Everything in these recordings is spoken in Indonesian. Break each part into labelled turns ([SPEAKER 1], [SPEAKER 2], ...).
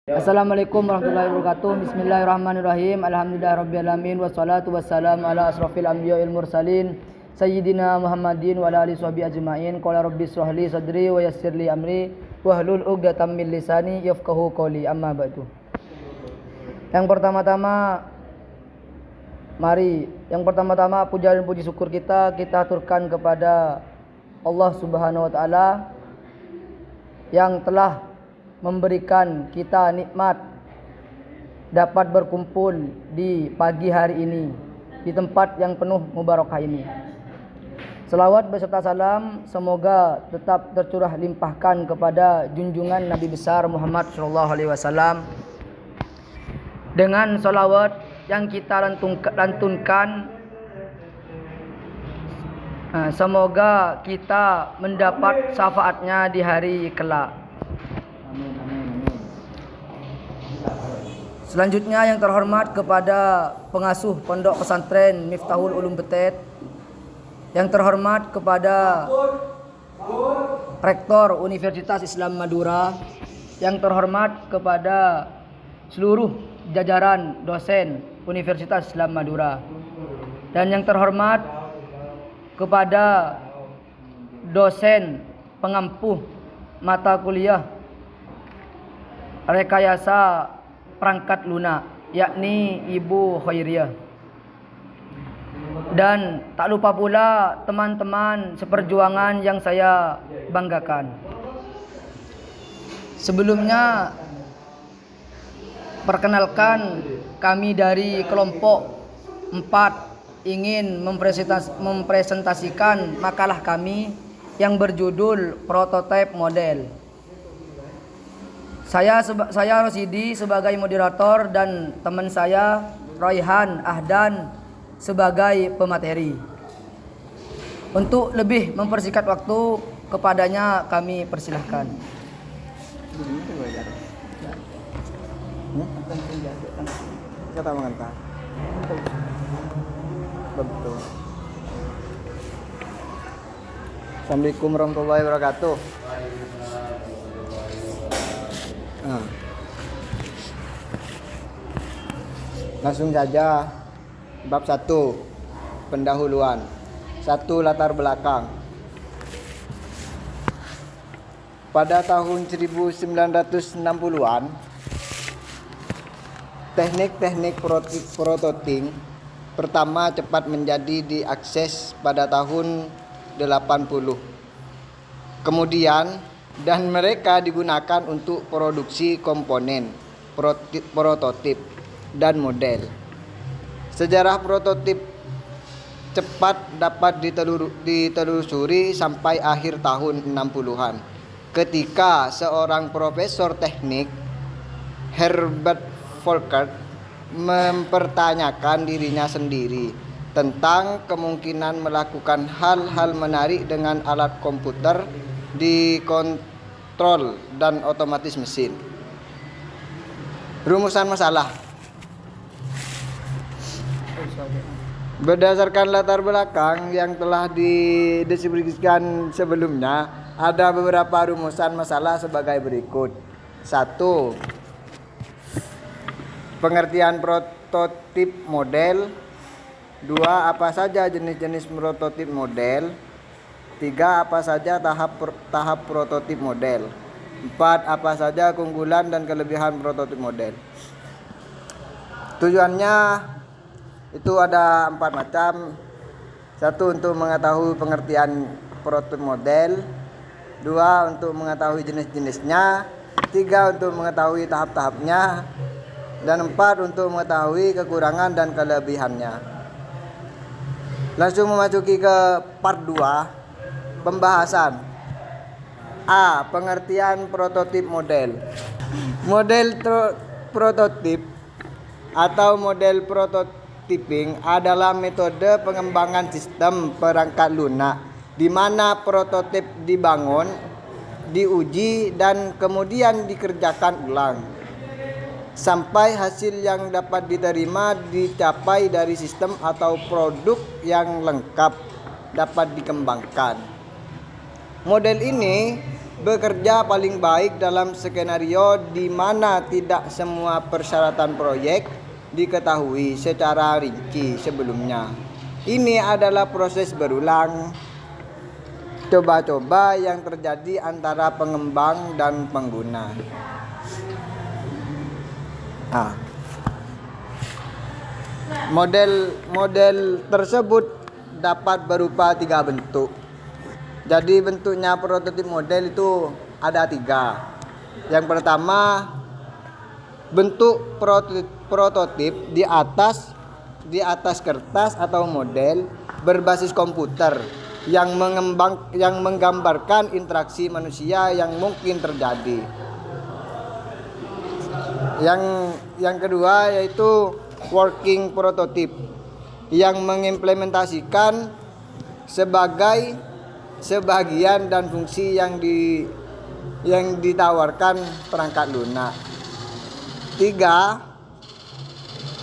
[SPEAKER 1] Assalamualaikum warahmatullahi wabarakatuh. Bismillahirrahmanirrahim. Alhamdulillahirabbil wassalatu wassalamu ala asrofil anbiya'il mursalin sayyidina Muhammadin wa ala alihi washabihi ajma'in. Qala rabbi shrah li sadri wa yassir li amri wahlul 'uqdatam min lisani yafqahu qawli. Amma ba'du. Yang pertama-tama puja dan puji syukur kita aturkan kepada Allah Subhanahu wa taala yang telah memberikan kita nikmat dapat berkumpul di pagi hari ini di tempat yang penuh mubarakah ini. Selawat beserta salam semoga tetap tercurah limpahkan kepada junjungan Nabi besar Muhammad sallallahu alaihi wasallam. Dengan selawat yang kita lantunkan, semoga kita mendapat syafaatnya di hari kelak. Selanjutnya yang terhormat kepada pengasuh Pondok Pesantren Miftahul Ulum Betet, yang terhormat kepada Rektor Universitas Islam Madura, yang terhormat kepada seluruh jajaran dosen Universitas Islam Madura, dan yang terhormat kepada dosen pengampuh mata kuliah rekayasa perangkat lunak, yakni Ibu Khairiyah. Dan tak lupa pula teman-teman seperjuangan yang saya banggakan. Sebelumnya perkenalkan, kami dari kelompok 4 ingin mempresentasikan makalah kami yang berjudul Prototipe Model. Saya Rosidi sebagai moderator dan teman saya Raihan Ahdan sebagai pemateri. Untuk lebih mempersingkat waktu, kepadanya kami persilahkan.
[SPEAKER 2] Kata mengantah. Betul. Assalamualaikum warahmatullahi wabarakatuh. Langsung saja, bab 1, pendahuluan. 1, latar belakang. Pada tahun 1960-an, teknik prototyping pertama cepat menjadi diakses pada tahun 80. Kemudian dan mereka digunakan untuk produksi komponen, prototip, dan model. Sejarah prototip cepat dapat ditelusuri sampai akhir tahun 60-an, ketika seorang profesor teknik, Herbert Volkert, mempertanyakan dirinya sendiri tentang kemungkinan melakukan hal-hal menarik dengan alat komputer dikontrol dan otomatis mesin. Rumusan masalah. Berdasarkan latar belakang yang telah dideskripsikan sebelumnya, ada beberapa rumusan masalah sebagai berikut. 1. Pengertian prototip model. 2. Apa saja jenis-jenis prototip model. 3. Apa saja tahap prototip model. 4. Apa saja keunggulan dan kelebihan prototip model. Tujuannya itu ada 4 macam. 1. Untuk mengetahui pengertian prototip model. 2. Untuk mengetahui jenis-jenisnya. 3. Untuk mengetahui tahap-tahapnya. Dan 4. Untuk mengetahui kekurangan dan kelebihannya. Langsung memasuki ke part 2. Pembahasan. A. Pengertian prototip model. Model prototip atau model prototyping adalah metode pengembangan sistem perangkat lunak di mana prototip dibangun, diuji, dan kemudian dikerjakan ulang sampai hasil yang dapat diterima dicapai dari sistem atau produk yang lengkap dapat dikembangkan. Model ini bekerja paling baik dalam skenario di mana tidak semua persyaratan proyek diketahui secara rinci sebelumnya. Ini adalah proses berulang coba-coba yang terjadi antara pengembang dan pengguna. Model tersebut dapat berupa 3 bentuk. Jadi bentuknya prototip model itu ada 3. Yang pertama, bentuk prototip di atas kertas atau model berbasis komputer yang menggambarkan interaksi manusia yang mungkin terjadi. Yang kedua yaitu working prototype yang mengimplementasikan sebagian dan fungsi yang ditawarkan perangkat lunak. 3.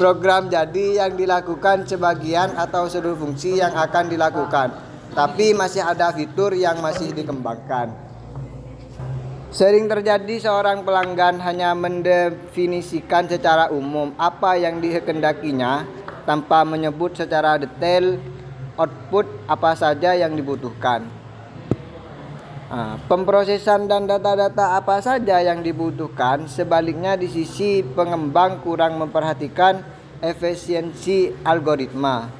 [SPEAKER 2] Program jadi yang dilakukan sebagian atau seluruh fungsi yang akan dilakukan, tapi masih ada fitur yang masih dikembangkan. Sering terjadi seorang pelanggan hanya mendefinisikan secara umum apa yang dikehendakinya tanpa menyebut secara detail output apa saja yang dibutuhkan. Pemrosesan dan data-data apa saja yang dibutuhkan. Sebaliknya, di sisi pengembang kurang memperhatikan efisiensi algoritma,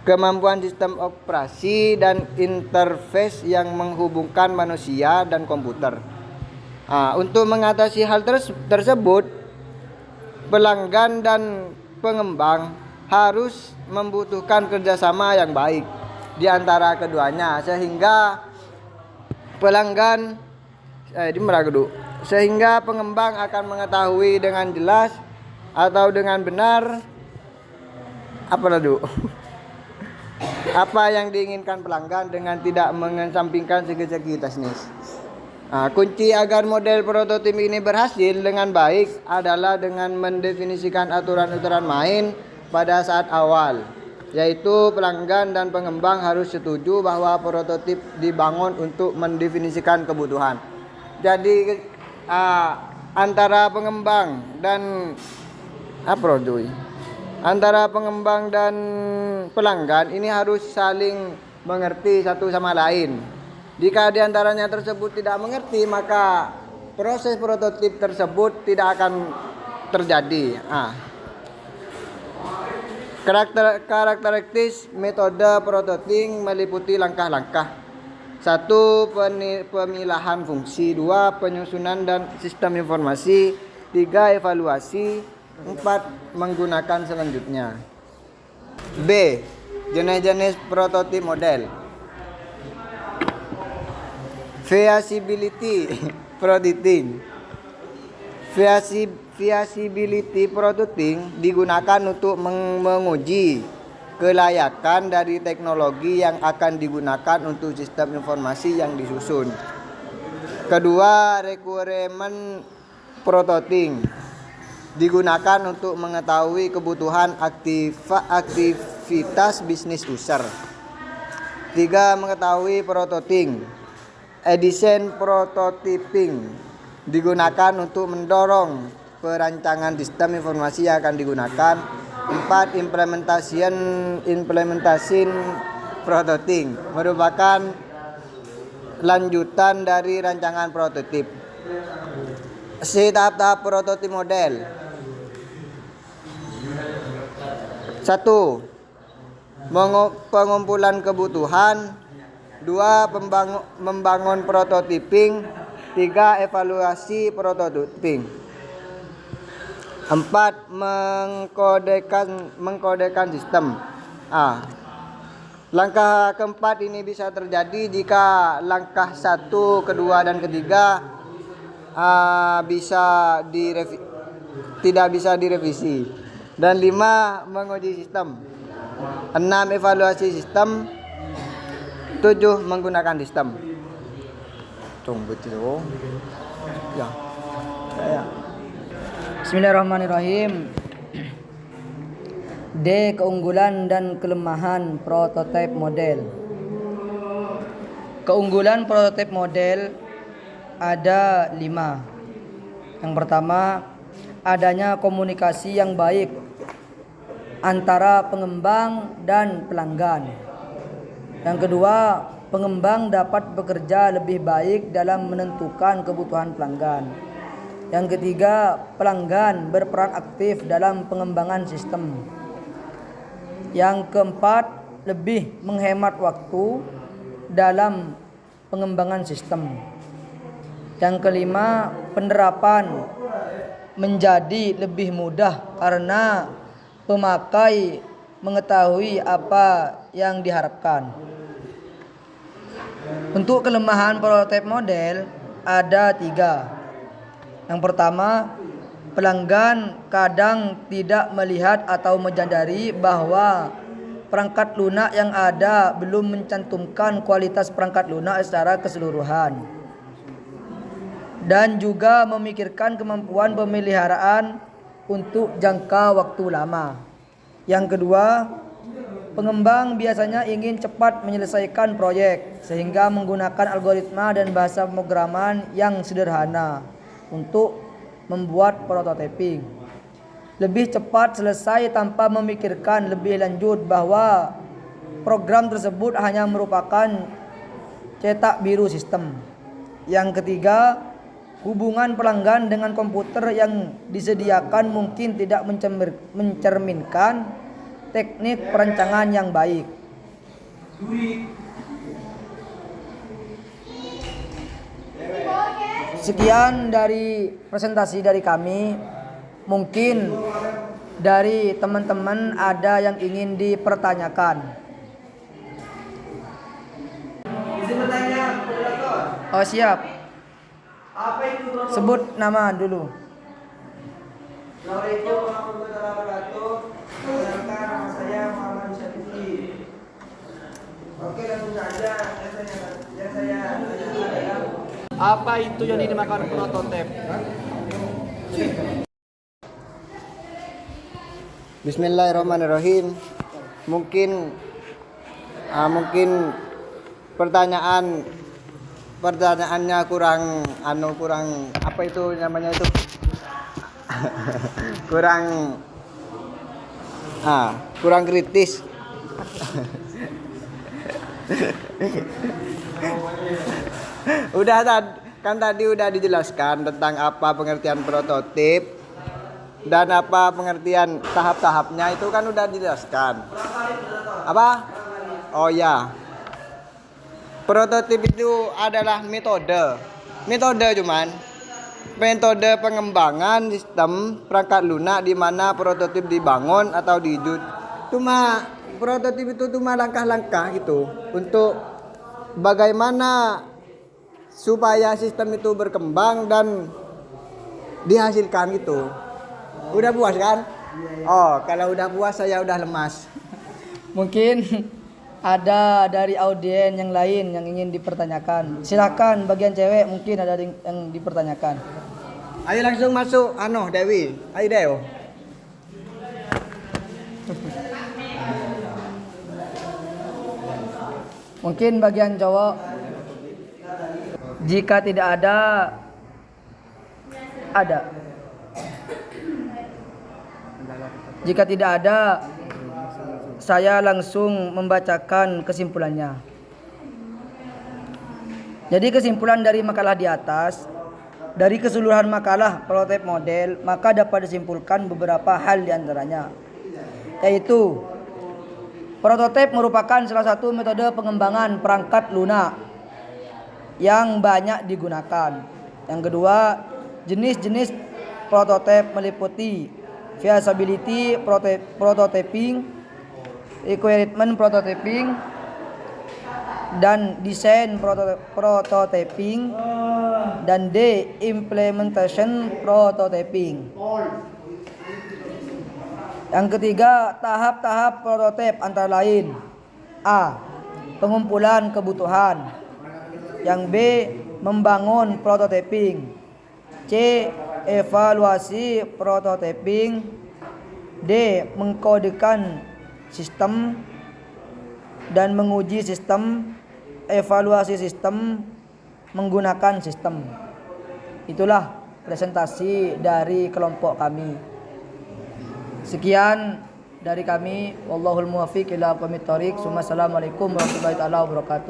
[SPEAKER 2] kemampuan sistem operasi, dan interface yang menghubungkan manusia dan komputer. Untuk mengatasi hal tersebut, pelanggan dan pengembang harus membutuhkan kerjasama yang baik di antara keduanya, sehingga pengembang akan mengetahui dengan jelas atau dengan benar apa yang diinginkan pelanggan dengan tidak mengesampingkan segi-segi teknis. Kunci agar model prototip ini berhasil dengan baik adalah dengan mendefinisikan aturan-aturan main pada saat awal, yaitu pelanggan dan pengembang harus setuju bahwa prototip dibangun untuk mendefinisikan kebutuhan. Jadi antara pengembang dan pelanggan ini harus saling mengerti satu sama lain. Jika di antaranya tersebut tidak mengerti, maka proses prototip tersebut tidak akan terjadi. Karakteristik metode prototyping meliputi langkah-langkah. 1. Pemilahan fungsi. 2. Penyusunan dan sistem informasi. 3. Evaluasi. 4. Menggunakan selanjutnya. B. Jenis-jenis prototip model. Feasibility prototyping. Feasibility prototyping digunakan untuk menguji kelayakan dari teknologi yang akan digunakan untuk sistem informasi yang disusun. Kedua, requirement prototyping digunakan untuk mengetahui kebutuhan aktivitas bisnis user. 3. Mengetahui prototyping. Design prototyping digunakan untuk mendorong perancangan sistem informasi yang akan digunakan. 4. Implementasi prototyping merupakan lanjutan dari rancangan prototip. Tahap-tahap prototip model. 1. Pengumpulan kebutuhan. 2. Membangun prototyping. 3. Evaluasi prototyping. 4. Mengkodekan sistem. Langkah keempat ini bisa terjadi jika langkah 1, kedua, dan ketiga tidak bisa direvisi. Dan 5. Menguji sistem. 6. Evaluasi sistem. 7. Menggunakan sistem.
[SPEAKER 1] Bismillahirrahmanirrahim. D. Keunggulan dan kelemahan prototipe model. Keunggulan prototipe model ada 5. Yang pertama, adanya komunikasi yang baik antara pengembang dan pelanggan. Yang kedua, pengembang dapat bekerja lebih baik dalam menentukan kebutuhan pelanggan. Yang ketiga, pelanggan berperan aktif dalam pengembangan sistem. Yang keempat, lebih menghemat waktu dalam pengembangan sistem. Yang kelima, penerapan menjadi lebih mudah karena pemakai mengetahui apa yang diharapkan. Untuk kelemahan prototipe model ada 3. Yang pertama, pelanggan kadang tidak melihat atau menyadari bahwa perangkat lunak yang ada belum mencantumkan kualitas perangkat lunak secara keseluruhan, dan juga memikirkan kemampuan pemeliharaan untuk jangka waktu lama. Yang kedua, pengembang biasanya ingin cepat menyelesaikan proyek sehingga menggunakan algoritma dan bahasa pemrograman yang sederhana untuk membuat prototyping. Lebih cepat selesai tanpa memikirkan lebih lanjut bahwa program tersebut hanya merupakan cetak biru sistem. Yang ketiga, hubungan pelanggan dengan komputer yang disediakan mungkin tidak mencerminkan teknik perancangan yang baik. Sekian dari presentasi dari kami. Mungkin dari teman-teman ada yang ingin dipertanyakan. Oh, siap. Sebut nama dulu.
[SPEAKER 2] Assalamualaikum warahmatullahi wabarakatuh. Perkenalkan, nama saya Muhammad Syafiqi. Oke, langsung saja. Yang saya adalah
[SPEAKER 3] Apa itu yang dinamakan prototipe?
[SPEAKER 2] Bismillahirrahmanirrahim. Mungkin pertanyaannya kurang apa itu namanya itu? kurang kritis. Tadi udah dijelaskan tentang apa pengertian prototip dan apa pengertian tahap-tahapnya, itu kan udah dijelaskan. Apa? Oh ya. Prototip itu adalah metode pengembangan sistem perangkat lunak di mana prototip dibangun atau diwujud. Prototip itu cuma langkah-langkah gitu untuk bagaimana supaya sistem itu berkembang dan dihasilkan gitu. Udah puas kan? Oh, kalau udah puas saya udah lemas.
[SPEAKER 1] Mungkin ada dari audien yang lain yang ingin dipertanyakan. Silakan bagian cewek, mungkin ada yang dipertanyakan.
[SPEAKER 2] Ayo langsung masuk, Dewi. Ayo Dew.
[SPEAKER 1] Mungkin bagian cowok. Jika tidak ada. Jika tidak ada, saya langsung membacakan kesimpulannya. Jadi kesimpulan dari makalah di atas, dari keseluruhan makalah prototipe model, maka dapat disimpulkan beberapa hal diantaranya, yaitu prototipe merupakan salah satu metode pengembangan perangkat lunak yang banyak digunakan. Yang kedua, jenis-jenis prototipe meliputi feasibility prototyping, requirement prototyping, dan desain prototyping, dan D, implementation prototyping. Yang ketiga, tahap-tahap prototipe antara lain: A, pengumpulan kebutuhan. Yang B, membangun prototyping. C, evaluasi prototyping. D, mengkodekan sistem dan menguji sistem, evaluasi sistem, menggunakan sistem. Itulah presentasi dari kelompok kami. Sekian dari kami. Wallahul muwaffiq ila aqwamit thoriq. Assalamualaikum warahmatullahi wabarakatuh.